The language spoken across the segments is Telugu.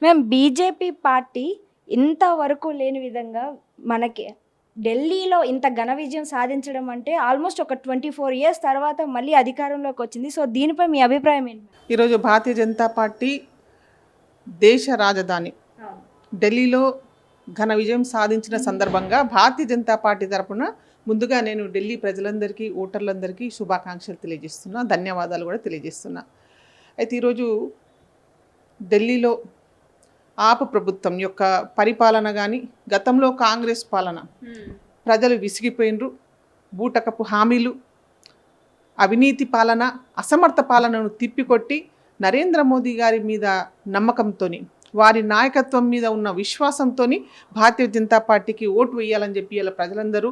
మేము బీజేపీ పార్టీ ఇంతవరకు లేని విధంగా మనకి ఢిల్లీలో ఇంత ఘన విజయం సాధించడం అంటే ఆల్మోస్ట్ ఒక 24 ఇయర్స్ తర్వాత మళ్ళీ అధికారంలోకి వచ్చింది. సో దీనిపై మీ అభిప్రాయం ఏంటి? ఈరోజు భారతీయ జనతా పార్టీ దేశ రాజధాని ఢిల్లీలో ఘన విజయం సాధించిన సందర్భంగా భారతీయ జనతా పార్టీ తరపున ముందుగా నేను ఢిల్లీ ప్రజలందరికీ, ఓటర్లందరికీ శుభాకాంక్షలు తెలియజేస్తున్నా, ధన్యవాదాలు కూడా తెలియజేస్తున్నా. అయితే ఈరోజు ఢిల్లీలో ఆప్ ప్రభుత్వం యొక్క పరిపాలన కానీ, గతంలో కాంగ్రెస్ పాలన ప్రజలు విసిగిపోయినరు. బూటకపు హామీలు, అవినీతి పాలన, అసమర్థ పాలనను తిప్పికొట్టి నరేంద్ర మోదీ గారి మీద నమ్మకంతో, వారి నాయకత్వం మీద ఉన్న విశ్వాసంతో భారతీయ జనతా పార్టీకి ఓటు వేయాలని చెప్పి ఇలా ప్రజలందరూ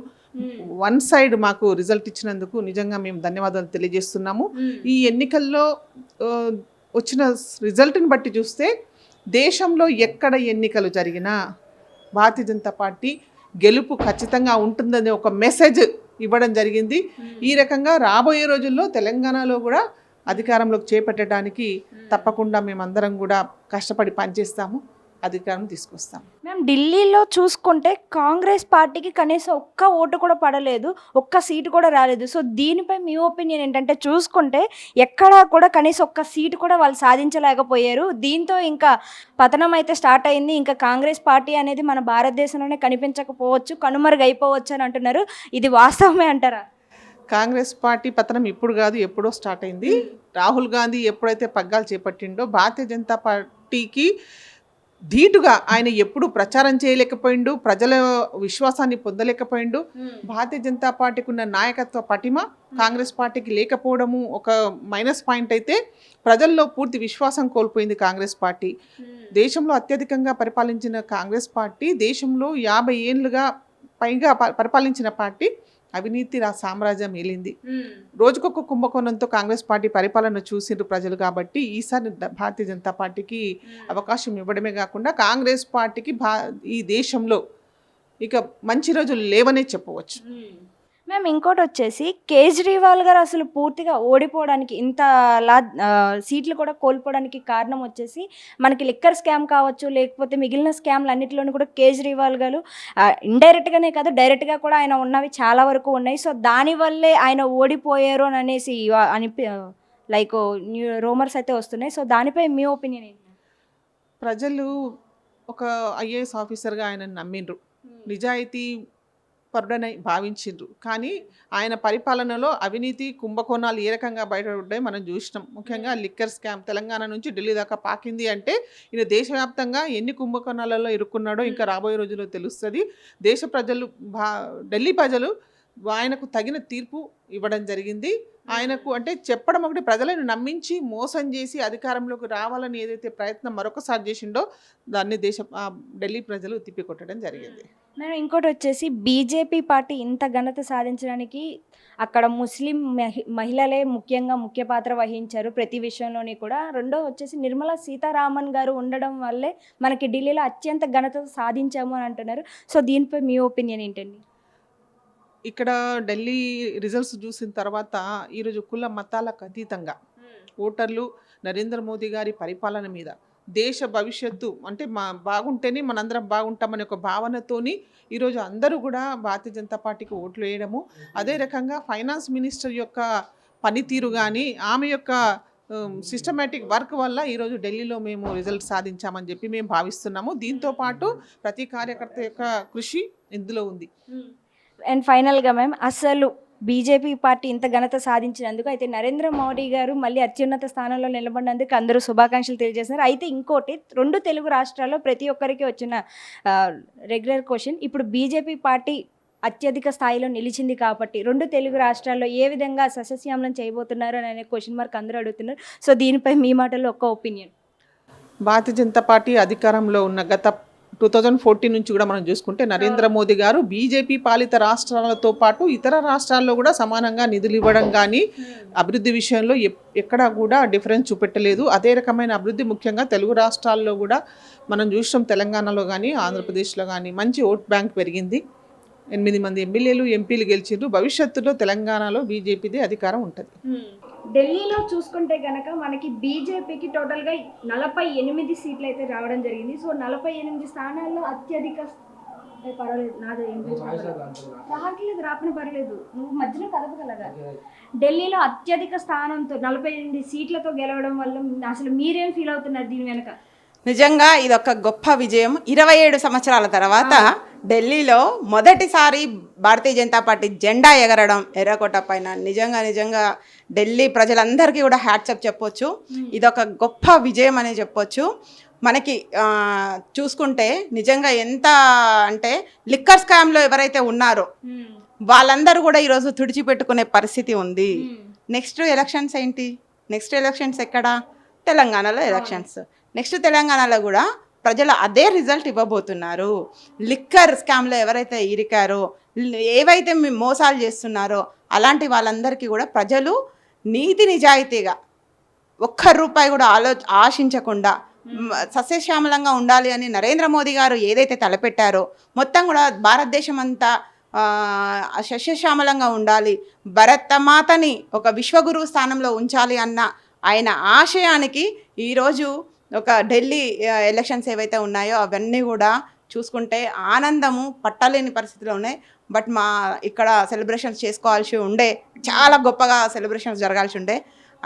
వన్ సైడ్ మాకు రిజల్ట్ ఇచ్చినందుకు నిజంగా మేము ధన్యవాదాలు తెలియజేస్తున్నాము. ఈ ఎన్నికల్లో వచ్చిన రిజల్ట్ని బట్టి చూస్తే దేశంలో ఎక్కడ ఎన్నికలు జరిగినా భారతీయ జనతా పార్టీ గెలుపు ఖచ్చితంగా ఉంటుందనే ఒక మెసేజ్ ఇవ్వడం జరిగింది. ఈ రకంగా రాబోయే రోజుల్లో తెలంగాణలో కూడా అధికారంలోకి చేపట్టడానికి తప్పకుండా మేమందరం కూడా కష్టపడి పనిచేస్తాము, అధికారం తీసుకొస్తాము. మేము ఢిల్లీలో చూసుకుంటే కాంగ్రెస్ పార్టీకి కనీసం ఒక్క ఓటు కూడా పడలేదు, ఒక్క సీటు కూడా రాలేదు. సో దీనిపై మీ ఒపీనియన్ ఏంటంటే, చూసుకుంటే ఎక్కడా కూడా కనీసం ఒక్క సీటు కూడా వాళ్ళు సాధించలేకపోయారు. దీంతో ఇంకా పతనం అయితే స్టార్ట్ అయింది. ఇంకా కాంగ్రెస్ పార్టీ అనేది మన భారతదేశంలోనే కనిపించకపోవచ్చు, కనుమరుగైపోవచ్చు అని అంటున్నారు. ఇది వాస్తవమే అంటారా? కాంగ్రెస్ పార్టీ పతనం ఇప్పుడు కాదు, ఎప్పుడో స్టార్ట్ అయింది. రాహుల్ గాంధీ ఎప్పుడైతే పగ్గాలు చేపట్టిండో భారతీయ జనతా పార్టీకి ధీటుగా ఆయన ఎప్పుడు ప్రచారం చేయలేకపోయిండు, ప్రజల విశ్వాసాన్ని పొందలేకపోయిండు. భారతీయ జనతా పార్టీకి ఉన్న నాయకత్వ పటిమ కాంగ్రెస్ పార్టీకి లేకపోవడము ఒక మైనస్ పాయింట్ అయితే, ప్రజల్లో పూర్తి విశ్వాసం కోల్పోయింది కాంగ్రెస్ పార్టీ. దేశంలో అత్యధికంగా పరిపాలించిన కాంగ్రెస్ పార్టీ దేశంలో 50 ఏళ్ళుగా పైగా పరిపాలించిన పార్టీ అవినీతి సామ్రాజ్యం ఏలింది. రోజుకొక కుంభకోణంతో కాంగ్రెస్ పార్టీ పరిపాలన చూసిండ్రు ప్రజలు. కాబట్టి ఈసారి భారతీయ జనతా పార్టీకి అవకాశం ఇవ్వడమే కాకుండా కాంగ్రెస్ పార్టీకి ఈ దేశంలో ఇక మంచి రోజులు లేవనే చెప్పవచ్చు. మేము ఇంకోటి వచ్చేసి, కేజ్రీవాల్ గారు అసలు పూర్తిగా ఓడిపోవడానికి, ఇంత సీట్లు కూడా కోల్పోవడానికి కారణం వచ్చేసి మనకి లిక్కర్ స్కామ్ కావచ్చు, లేకపోతే మిగిలిన స్కామ్లు అన్నింటిలోనూ కూడా కేజ్రీవాల్ గారు ఇండైరెక్ట్గానే కాదు, డైరెక్ట్గా కూడా ఆయన ఉన్నవి చాలా వరకు ఉన్నాయి. సో దానివల్లే ఆయన ఓడిపోయారు అని అనేసి లైక్ రూమర్స్ అయితే వస్తున్నాయి. సో దానిపై మీ ఒపీనియన్ ఏంటి? ప్రజలు ఒక ఐఏఎస్ ఆఫీసర్గా ఆయన నమ్మిండ్రు, నిజాయితీ పరుడని భావించిండ్రు. కానీ ఆయన పరిపాలనలో అవినీతి కుంభకోణాలు ఏ రకంగా బయటపడ్డాయి మనం చూసినాం. ముఖ్యంగా లిక్కర్ స్కామ్ తెలంగాణ నుంచి ఢిల్లీ దాకా పాకింది అంటే ఈయన దేశవ్యాప్తంగా ఎన్ని కుంభకోణాలలో ఇరుక్కున్నాడో ఇంకా రాబోయే రోజుల్లో తెలుస్తుంది. దేశ ప్రజలు, ఢిల్లీ ప్రజలు ఆయనకు తగిన తీర్పు ఇవ్వడం జరిగింది. ఆయనకు అంటే చెప్పడం ఒకటి, ప్రజలను నమ్మించి మోసం చేసి అధికారంలోకి రావాలని ఏదైతే ప్రయత్నం మరొకసారి చేసిండో దాన్ని ఢిల్లీ ప్రజలు తిప్పికొట్టడం జరిగింది. నేను ఇంకోటి వచ్చేసి, బీజేపీ పార్టీ ఇంత ఘనత సాధించడానికి అక్కడ ముస్లిం మహిళలే ముఖ్యంగా ముఖ్య పాత్ర వహించారు ప్రతి విషయంలోని కూడా. రెండో వచ్చేసి నిర్మలా సీతారామన్ గారు ఉండడం వల్లే మనకి ఢిల్లీలో అత్యంత ఘనత సాధించాము అని అంటున్నారు. సో దీనిపై మీ ఒపీనియన్ ఏంటండి? ఇక్కడ ఢిల్లీ రిజల్ట్స్ చూసిన తర్వాత ఈరోజు కుల మతాలకు అతీతంగా ఓటర్లు నరేంద్ర మోదీ గారి పరిపాలన మీద, దేశ భవిష్యత్తు అంటే బాగుంటేనే మనందరం బాగుంటామనే ఒక భావనతోని ఈరోజు అందరూ కూడా భారతీయ జనతా పార్టీకి ఓట్లు వేయడము, అదే రకంగా ఫైనాన్స్ మినిస్టర్ యొక్క పనితీరు కానీ, ఆమె యొక్క సిస్టమేటిక్ వర్క్ వల్ల ఈరోజు ఢిల్లీలో మేము రిజల్ట్ సాధించామని చెప్పి మేము భావిస్తున్నాము. దీంతోపాటు ప్రతి కార్యకర్త యొక్క కృషి ఇందులో ఉంది. అండ్ ఫైనల్గా మ్యామ్, అసలు బీజేపీ పార్టీ ఇంత ఘనత సాధించినందుకు, అయితే నరేంద్ర మోడీ గారు మళ్ళీ అత్యున్నత స్థానంలో నిలబడినందుకు అందరూ శుభాకాంక్షలు తెలియజేస్తున్నారు. అయితే ఇంకోటి, 2 తెలుగు రాష్ట్రాల్లో ప్రతి ఒక్కరికి వచ్చిన రెగ్యులర్ క్వశ్చన్, ఇప్పుడు బీజేపీ పార్టీ అత్యధిక స్థాయిలో నిలిచింది కాబట్టి 2 తెలుగు రాష్ట్రాల్లో ఏ విధంగా సస్యశ్యామలం చేయబోతున్నారు అని అనే క్వశ్చన్ మార్క్ అందరూ అడుగుతున్నారు. సో దీనిపై మీ మాటల్లో ఒక్క ఒపీనియన్. భారతీయ జనతా పార్టీ అధికారంలో ఉన్న గత 2014 నుంచి కూడా మనం చూసుకుంటే నరేంద్ర మోదీ గారు బీజేపీ పాలిత రాష్ట్రాలతో పాటు ఇతర రాష్ట్రాల్లో కూడా సమానంగా నిధులు ఇవ్వడం కానీ, అభివృద్ధి విషయంలో ఎక్కడా కూడా డిఫరెన్స్ చూపెట్టలేదు. అదే రకమైన అభివృద్ధి ముఖ్యంగా తెలుగు రాష్ట్రాల్లో కూడా మనం చూసాం. తెలంగాణలో కానీ ఆంధ్రప్రదేశ్లో కానీ మంచి ఓట్ బ్యాంక్ పెరిగింది. 8 మంది ఎమ్మెల్యేలు, ఎంపీలు గెలిచిండ్రు. భవిష్యత్తులో తెలంగాణలో బీజేపీదే అధికారం ఉంటుంది. ఢిల్లీలో చూసుకుంటే గనక మనకి బీజేపీకి టోటల్గా 48 సీట్లు అయితే రావడం జరిగింది. సో 48 స్థానాల్లో అత్యధిక పర్వాలేదు నాది రావట్లేదు రాపని పర్లేదు నువ్వు మధ్యలో కదపగలగా. ఢిల్లీలో అత్యధిక స్థానంతో 48 సీట్లతో గెలవడం వల్ల అసలు మీరేం ఫీల్ అవుతున్నారు దీని వెనక? నిజంగా ఇది ఒక గొప్ప విజయం. 27 సంవత్సరాల తర్వాత ఢిల్లీలో మొదటిసారి భారతీయ జనతా పార్టీ జెండా ఎగరడం ఎర్రకోట పైన నిజంగా ఢిల్లీ ప్రజలందరికీ కూడా హ్యాట్సప్ చెప్పొచ్చు. ఇదొక గొప్ప విజయం అనే చెప్పొచ్చు. మనకి చూసుకుంటే నిజంగా ఎంత అంటే లిక్కర్ స్కామ్లో ఎవరైతే ఉన్నారో వాళ్ళందరూ కూడా ఈరోజు తుడిచిపెట్టుకునే పరిస్థితి ఉంది. నెక్స్ట్ ఎలక్షన్స్ ఏంటి? నెక్స్ట్ ఎలక్షన్స్ ఎక్కడ? తెలంగాణలో ఎలక్షన్స్. నెక్స్ట్ తెలంగాణలో కూడా ప్రజలు అదే రిజల్ట్ ఇవ్వబోతున్నారు. లిక్కర్ స్కామ్లో ఎవరైతే ఇరికారో, ఏవైతే మోసాలు చేస్తున్నారో అలాంటి వాళ్ళందరికీ కూడా ప్రజలు నీతి నిజాయితీగా ఒక్క రూపాయి కూడా ఆశించకుండా సస్యశ్యామలంగా ఉండాలి అని నరేంద్ర మోదీ గారు ఏదైతే తలపెట్టారో మొత్తం కూడా భారతదేశం అంతా సస్యశ్యామలంగా ఉండాలి, భరతమాతని ఒక విశ్వగురువు స్థానంలో ఉంచాలి అన్న ఆయన ఆశయానికి ఈరోజు ఒక ఢిల్లీ ఎలక్షన్స్ ఏవైతే ఉన్నాయో అవన్నీ కూడా చూసుకుంటే ఆనందము పట్టలేని పరిస్థితిలో ఉన్నాయి. బట్ మా ఇక్కడ సెలబ్రేషన్స్ చేసుకోవాల్సి ఉండే, చాలా గొప్పగా సెలబ్రేషన్స్ జరగాల్సి ఉండే.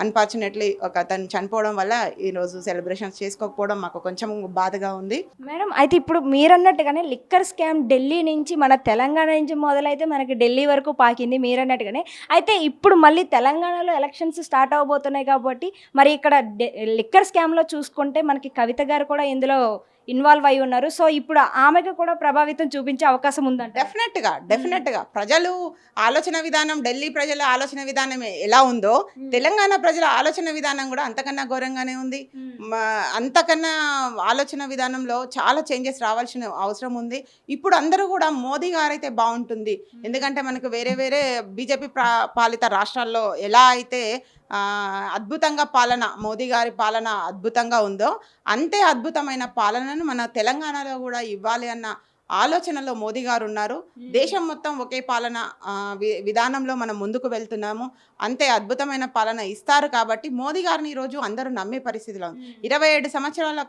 అన్ఫార్చునేట్లీ ఒక అతను చనిపోవడం వల్ల ఈరోజు సెలబ్రేషన్స్ చేసుకోకపోవడం మాకు కొంచెం బాధగా ఉంది. మేడం అయితే ఇప్పుడు మీరన్నట్టుగానే లిక్కర్ స్కామ్ ఢిల్లీ నుంచి మన తెలంగాణ నుంచి మొదలైతే మనకి ఢిల్లీ వరకు పాకింది మీరన్నట్టుగానే. అయితే ఇప్పుడు మళ్ళీ తెలంగాణలో ఎలక్షన్స్ స్టార్ట్ అవబోతున్నాయి కాబట్టి మరి ఇక్కడ లిక్కర్ స్కామ్లో చూసుకుంటే మనకి కవిత గారు కూడా ఇందులో ఇన్వాల్వ్ అయి ఉన్నారు. సో ఇప్పుడు ఆమెకు కూడా ప్రభావితం చూపించే అవకాశం ఉందంట. డెఫినెట్గా ప్రజలు ఆలోచన విధానం, ఢిల్లీ ప్రజల ఆలోచన విధానం ఎలా ఉందో తెలంగాణ ప్రజల ఆలోచన విధానం కూడా అంతకన్నా ఘోరంగానే ఉంది. అంతకన్నా ఆలోచన విధానంలో చాలా చేంజెస్ రావాల్సిన అవసరం ఉంది. ఇప్పుడు అందరూ కూడా మోదీ గారైతే బాగుంటుంది. ఎందుకంటే మనకు వేరే బీజేపీ పాలిత రాష్ట్రాల్లో ఎలా అయితే అద్భుతంగా పాలన, మోదీ గారి పాలన అద్భుతంగా ఉందో అంతే అద్భుతమైన పాలనను మన తెలంగాణలో కూడా ఇవ్వాలి అన్న ఆలోచనలో మోదీ గారు ఉన్నారు. దేశం మొత్తం ఒకే పాలన విధానంలో మనం ముందుకు వెళ్తున్నాము. అంతే అద్భుతమైన పాలన ఇస్తారు కాబట్టి మోదీ గారిని ఈరోజు అందరూ నమ్మే పరిస్థితిలో ఉంది. 27 సంవత్సరాల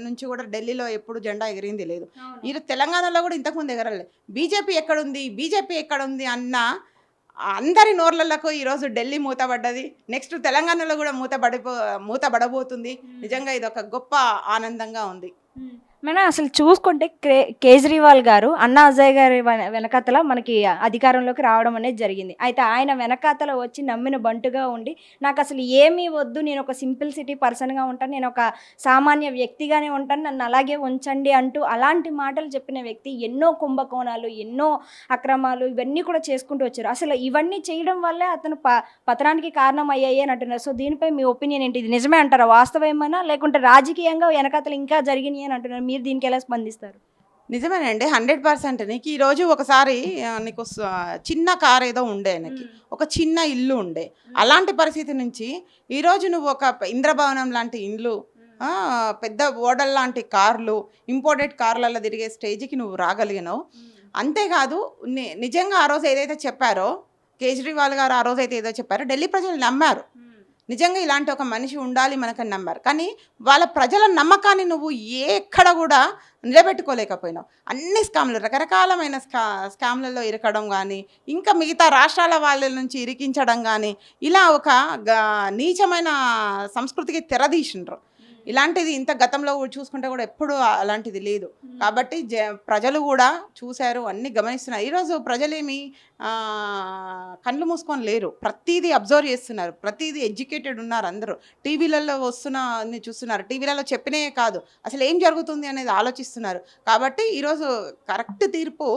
నుంచి కూడా ఢిల్లీలో ఎప్పుడు జెండా ఎగిరింది లేదు. ఈ తెలంగాణలో కూడా ఇంతకుముందు ఎగరలేదు. బీజేపీ ఎక్కడుంది అన్న అందరి నోర్లకు ఈరోజు ఢిల్లీ మూతబడ్డది. నెక్స్ట్ తెలంగాణలో కూడా మూతబడబోతుంది. నిజంగా ఇది ఒక గొప్ప ఆనందంగా ఉంది. మేడం అసలు చూసుకుంటే కేజ్రీవాల్ గారు అన్నా అజయ్ గారి వెనకాతల మనకి అధికారంలోకి రావడం అనేది జరిగింది. అయితే ఆయన వెనకాతల వచ్చి నమ్మిన బంటుగా ఉండి నాకు అసలు ఏమీ వద్దు, నేను ఒక సింపుల్ సిటీ పర్సన్గా ఉంటాను, నేను ఒక సామాన్య వ్యక్తిగానే ఉంటాను, నన్ను అలాగే ఉంచండి అంటూ అలాంటి మాటలు చెప్పిన వ్యక్తి ఎన్నో కుంభకోణాలు, ఎన్నో అక్రమాలు ఇవన్నీ కూడా చేసుకుంటూ వచ్చారు. అసలు ఇవన్నీ చేయడం వల్లే అతను పతనానికి కారణం అయ్యాయి అని అంటున్నారు. సో దీనిపై మీ ఒపీనియన్ ఏంటి? ఇది నిజమే అంటారా, వాస్తవమేనా, లేకుంటే రాజకీయంగా వెనకాతలు ఇంకా జరిగినాయి అని అంటున్నారు? మీరు దీనికి ఎలా స్పందిస్తారు? నిజమేనండి, 100%. నీకు ఈరోజు ఒకసారి నీకు చిన్న కార్ ఏదో ఉండే, నీకు ఒక చిన్న ఇల్లు ఉండే, అలాంటి పరిస్థితి నుంచి ఈరోజు నువ్వు ఒక ఇంద్రభవనం లాంటి ఇల్లు, పెద్ద ఓడల్ లాంటి కార్లు, ఇంపోర్టెడ్ కార్లలో తిరిగే స్టేజ్కి నువ్వు రాగలిగినావు. అంతేకాదు నిజంగా ఆ రోజు ఏదైతే చెప్పారో కేజ్రీవాల్ గారు, ఆ రోజు అయితే ఏదో చెప్పారో ఢిల్లీ ప్రజలు నమ్మారు. నిజంగా ఇలాంటి ఒక మనిషి ఉండాలి మనకని నమ్మారు. కానీ వాళ్ళ ప్రజల నమ్మకాన్ని నువ్వు ఎక్కడ కూడా నిలబెట్టుకోలేకపోయినావు. అన్ని స్కామ్లు, రకరకాలమైన స్కామ్లలో ఇరకడం కానీ, ఇంకా మిగతా రాష్ట్రాల వాళ్ళ నుంచి ఇరికించడం కానీ, ఇలా ఒక నీచమైన సంస్కృతికి తెరదీసిండ్రు. ఇలాంటిది ఇంత గతంలో చూసుకుంటే కూడా ఎప్పుడు అలాంటిది లేదు. కాబట్టి ప్రజలు కూడా చూశారు, అన్నీ గమనిస్తున్నారు. ఈరోజు ప్రజలేమి కళ్ళు మూసుకొని లేరు, ప్రతిదీ అబ్జర్వ్ చేస్తున్నారు, ప్రతిదీ ఎడ్యుకేటెడ్ ఉన్నారు. అందరూ టీవీలలో అన్ని చూస్తున్నారు, టీవీలలో చెప్పినే కాదు అసలు ఏం జరుగుతుంది అనేది ఆలోచిస్తున్నారు. కాబట్టి ఈరోజు కరెక్ట్ తీర్పు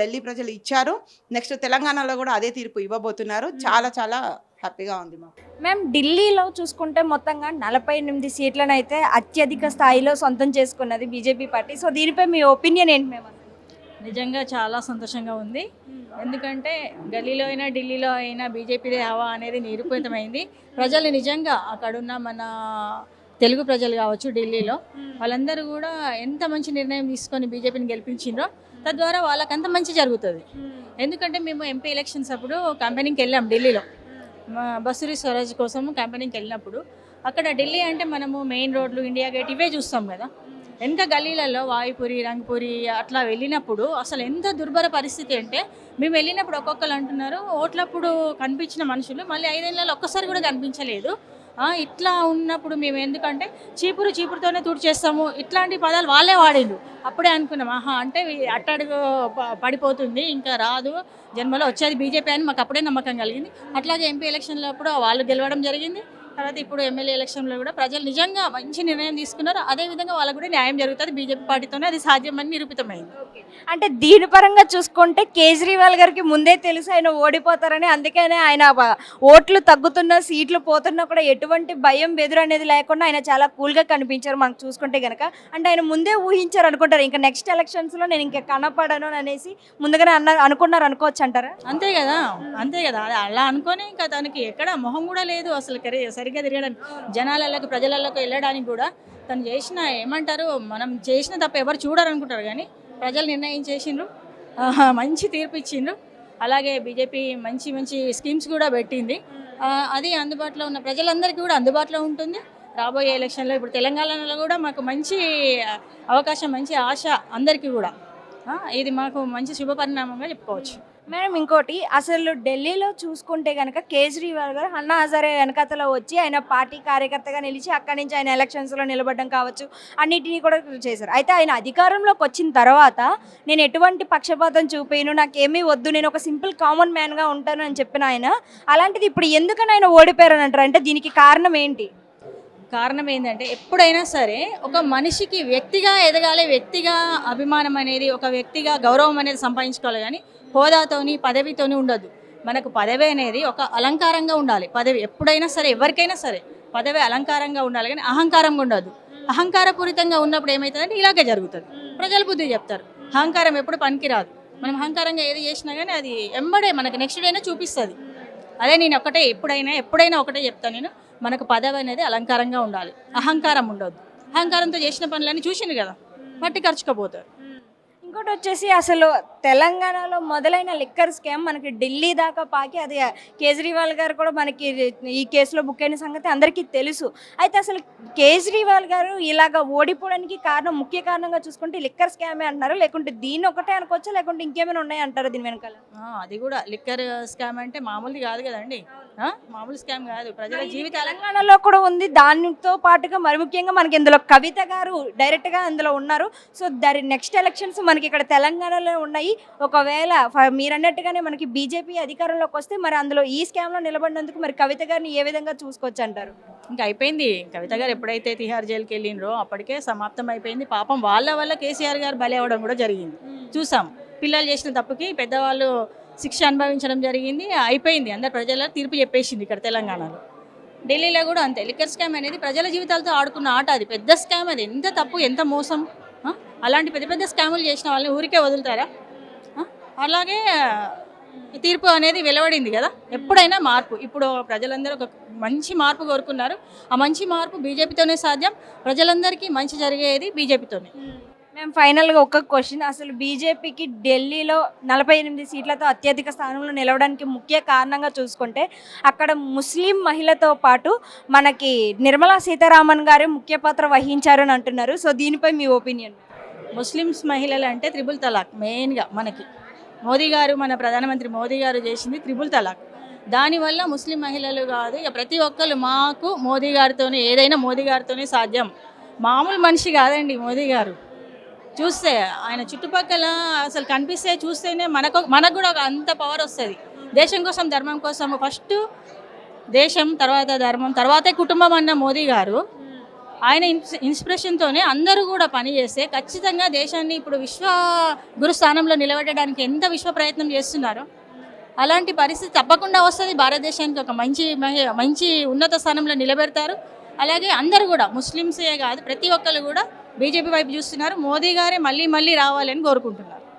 ఢిల్లీ ప్రజలు ఇచ్చారు. నెక్స్ట్ తెలంగాణలో కూడా అదే తీర్పు ఇవ్వబోతున్నారు. చాలా చాలా హ్యాపీగా ఉంది మాకు. మ్యామ్ ఢిల్లీలో చూసుకుంటే మొత్తంగా 48 సీట్లను అయితే అత్యధిక స్థాయిలో సొంతం చేసుకున్నది బీజేపీ పార్టీ. సో దీనిపై మీ ఒపీనియన్ ఏంటి మేము? నిజంగా చాలా సంతోషంగా ఉంది. ఎందుకంటే గల్లీలో అయినా ఢిల్లీలో అయినా బీజేపీదే హవా అనేది నిరూపితమైంది. ప్రజలు నిజంగా అక్కడున్న మన తెలుగు ప్రజలు కావచ్చు ఢిల్లీలో, వాళ్ళందరూ కూడా ఎంత మంచి నిర్ణయం తీసుకొని బీజేపీని గెలిపించిండ్రో తద్వారా వాళ్ళకంత మంచి జరుగుతుంది. ఎందుకంటే మేము ఎంపీ ఎలక్షన్స్ అప్పుడు క్యాంపెయినింగ్కి వెళ్ళాం ఢిల్లీలో. బస్సురి స్వరాజ్ కోసం క్యాంపెయినింగ్కి వెళ్ళినప్పుడు అక్కడ ఢిల్లీ అంటే మనము మెయిన్ రోడ్లు, ఇండియా గేట్ ఇవే చూస్తాం కదా. వెనక గల్లీలలో వాయుపురి, రంగపురి అట్లా వెళ్ళినప్పుడు అసలు ఎంత దుర్భర పరిస్థితి అంటే, మేము వెళ్ళినప్పుడు ఒక్కొక్కరు అంటున్నారు ఓట్లప్పుడు కనిపించిన మనుషులు మళ్ళీ 5 ఏళ్ళలో ఒక్కసారి కూడా కనిపించలేదు. ఇట్లా ఉన్నప్పుడు మేము ఎందుకంటే చీపురుతోనే తుడిచేస్తాము ఇట్లాంటి పదాలు వాళ్ళే వాడిండు. అప్పుడే అనుకున్నాం అంటే అట్టడుగు పడిపోతుంది, ఇంకా రాదు జన్మలో వచ్చేది బీజేపీ అని మాకు అప్పుడే నమ్మకం కలిగింది. అట్లాగే ఎంపీ ఎలక్షన్లో అప్పుడు వాళ్ళు గెలవడం జరిగింది. తర్వాత ఇప్పుడు ఎమ్మెల్యే ఎలక్షన్లో కూడా ప్రజలు నిజంగా మంచి నిర్ణయం తీసుకున్నారు. అదేవిధంగా వాళ్ళకు కూడా న్యాయం జరుగుతుంది. బీజేపీ పార్టీతోనే అది సాధ్యమని నిరూపితమైంది. అంటే దీని పరంగా చూసుకుంటే కేజ్రీవాల్ గారికి ముందే తెలుసు ఆయన ఓడిపోతారని, అందుకనే ఆయన ఓట్లు తగ్గుతున్నా సీట్లు పోతున్నా కూడా ఎటువంటి భయం బెదురు అనేది లేకుండా ఆయన చాలా కూల్గా కనిపించారు మనకు చూసుకుంటే కనుక. అంటే ఆయన ముందే ఊహించారు అనుకుంటారు ఇంకా నెక్స్ట్ ఎలక్షన్స్లో నేను ఇంకా కనపడను అనేసి ముందుగానే అనుకున్నారు అనుకోవచ్చు అంటారా? అంతే కదా. అది అలా అనుకొని ఇంకా తనకి ఎక్కడ మొహం కూడా లేదు అసలు సరిగ్గా తిరగడానికి, జనాలలోకి ప్రజలలోకి వెళ్ళడానికి కూడా. తను చేసిన ఏమంటారు, మనం చేసిన తప్ప ఎవరు చూడరు అనుకుంటారు కానీ ప్రజలు నిర్ణయం చేసిండ్రు, మంచి తీర్పు ఇచ్చిండ్రు. అలాగే బీజేపీ మంచి స్కీమ్స్ కూడా పెట్టింది. అది అందుబాటులో ఉన్న ప్రజలందరికీ కూడా అందుబాటులో ఉంటుంది. రాబోయే ఎలక్షన్లో ఇప్పుడు తెలంగాణలో కూడా మాకు మంచి అవకాశం, మంచి ఆశ అందరికీ కూడా. ఇది మాకు మంచి శుభపరిణామంగా చెప్పుకోవచ్చు. మేడం ఇంకోటి, అసలు ఢిల్లీలో చూసుకుంటే కనుక కేజ్రీవాల్ గారు అన్నా హజారే వెనకతలో వచ్చి ఆయన పార్టీ కార్యకర్తగా నిలిచి అక్కడి నుంచి ఆయన ఎలక్షన్స్లో నిలబడడం కావచ్చు అన్నిటినీ కూడా చేశారు. అయితే ఆయన అధికారంలోకి వచ్చిన తర్వాత నేను ఎటువంటి పక్షపాతం చూపేను, నాకేమీ వద్దు, నేను ఒక సింపుల్ కామన్ మ్యాన్గా ఉంటాను అని చెప్పిన ఆయన, అలాంటిది ఇప్పుడు ఎందుకని ఆయన ఓడిపోయారని అంటారు? అంటే దీనికి కారణం ఏంటి? కారణం ఏంటంటే ఎప్పుడైనా సరే ఒక మనిషికి వ్యక్తిగా ఎదగాలి, వ్యక్తిగా అభిమానం అనేది, ఒక వ్యక్తిగా గౌరవం అనేది సంపాదించుకోవాలి కానీ హోదాతోని పదవితోని ఉండదు. మనకు పదవి అనేది ఒక అలంకారంగా ఉండాలి. పదవి ఎప్పుడైనా సరే ఎవరికైనా సరే పదవి అలంకారంగా ఉండాలి కానీ అహంకారంగా ఉండదు. అహంకారపూరితంగా ఉన్నప్పుడు ఏమవుతుందంటే ఇలాగే జరుగుతుంది. ప్రజలు బుద్ధి చెప్తారు. అహంకారం ఎప్పుడు పనికిరాదు. మనం అహంకారంగా ఏది చేసినా కానీ అది ఎంబడే మనకు నెక్స్ట్ డేనే చూపిస్తుంది. అదే నేను ఎప్పుడైనా ఒకటే చెప్తాను నేను, మనకు పదవి అనేది అలంకారంగా ఉండాలి, అహంకారం ఉండదు. అహంకారంతో చేసిన పనులన్నీ చూసింది కదా, మట్టి ఖర్చుకోపోతారు. ఇంకోటి వచ్చేసి అసలు తెలంగాణలో మొదలైన లిక్కర్ స్కామ్ మనకి ఢిల్లీ దాకా పాకి అది కేజ్రీవాల్ గారు కూడా మనకి ఈ కేసులో బుక్ అయిన సంగతి అందరికీ తెలుసు. అయితే అసలు కేజ్రీవాల్ గారు ఇలాగ ఓడిపోవడానికి ముఖ్య కారణంగా చూసుకుంటే లిక్కర్ స్కామే అంటున్నారు, లేకుంటే దీన్ని ఒకటే అనుకోవచ్చా, లేకుంటే ఇంకేమైనా ఉన్నాయి అంటారా దీని వెనకాల? అది కూడా లిక్కర్ స్కామ్ అంటే మామూలుది కాదు కదండి, మామూలు స్కామ్ కాదు. ప్రజల జీవితాలు తెలంగాణలో కూడా ఉంది. దానితో పాటుగా మరి ముఖ్యంగా మనకి ఇందులో కవిత గారు డైరెక్ట్గా అందులో ఉన్నారు. సో దాని నెక్స్ట్ ఎలక్షన్స్ మనకి ఇక్కడ తెలంగాణలో ఉన్నాయి. ఒకవేళ మీరు అన్నట్టుగానే మనకి బీజేపీ అధికారంలోకి వస్తే మరి అందులో ఈ స్కామ్లో నిలబడినందుకు మరి కవిత గారిని ఏ విధంగా చూసుకోవచ్చు అంటారు? ఇంకా అయిపోయింది. కవిత గారు ఎప్పుడైతే తిహార్ జైలుకి వెళ్ళినరో అప్పటికే సమాప్తం అయిపోయింది. పాపం వాళ్ళ వల్ల కేసీఆర్ గారు బలి అవ్వడం కూడా జరిగింది. చూసాం, పిల్లలు చేసిన తప్పుకి పెద్దవాళ్ళు శిక్ష అనుభవించడం జరిగింది. అయిపోయింది, అందరు ప్రజల తీర్పు చెప్పేసింది. ఇక్కడ తెలంగాణలో, ఢిల్లీలో కూడా అంతే. లిక్కర్ స్కామ్ అనేది ప్రజల జీవితాలతో ఆడుకున్న ఆట. అది పెద్ద స్కామ్. అది ఎంత తప్పు, ఎంత మోసం. అలాంటి పెద్ద స్కాములు చేసిన వాళ్ళని ఊరికే వదులుతారా? అలాగే తీర్పు అనేది వెలువడింది కదా. ఎప్పుడైనా మార్పు, ఇప్పుడు ప్రజలందరూ ఒక మంచి మార్పు కోరుకున్నారు. ఆ మంచి మార్పు బీజేపీతోనే సాధ్యం. ప్రజలందరికీ మంచి జరిగేది బీజేపీతోనే. మేము ఫైనల్గా ఒక క్వశ్చన్, అసలు బీజేపీకి ఢిల్లీలో 48 సీట్లతో అత్యధిక స్థానంలో నిలవడానికి ముఖ్య కారణంగా చూసుకుంటే అక్కడ ముస్లిం మహిళతో పాటు మనకి నిర్మలా సీతారామన్ గారే ముఖ్య పాత్ర వహించారు అని అంటున్నారు. సో దీనిపై మీ ఒపీనియన్? ముస్లిమ్స్ మహిళలు అంటే త్రిబుల్ తలాక్ మెయిన్గా మనకి మోదీ గారు, మన ప్రధానమంత్రి మోదీ గారు చేసింది త్రిబుల్ తలాక్. దానివల్ల ముస్లిం మహిళలు కాదు ఇక ప్రతి ఒక్కరు మాకు మోదీ గారితోనే, ఏదైనా మోదీ గారితోనే సాధ్యం. మామూలు మనిషి కాదండి మోదీ గారు. చూస్తే ఆయన చుట్టుపక్కల అసలు కనిపిస్తే చూస్తేనే మనకు కూడా అంత పవర్ వస్తుంది. దేశం కోసం, ధర్మం కోసం, ఫస్ట్ దేశం, తర్వాత ధర్మం, తర్వాతే కుటుంబం అన్న మోదీ గారు ఆయన ఇన్స్పిరేషన్తోనే అందరూ కూడా పనిచేస్తే ఖచ్చితంగా దేశాన్ని ఇప్పుడు విశ్వ గురు స్థానంలో నిలబెట్టడానికి ఎంత విశ్వ ప్రయత్నం చేస్తున్నారో అలాంటి పరిస్థితి తప్పకుండా వస్తుంది. భారతదేశానికి ఒక మంచి ఉన్నత స్థానంలో నిలబెడతారు. అలాగే అందరూ కూడా, ముస్లిమ్సే కాదు ప్రతి ఒక్కరు కూడా బీజేపీ వైపు చూస్తున్నారు. మోదీ గారే మళ్ళీ రావాలని కోరుకుంటున్నారు.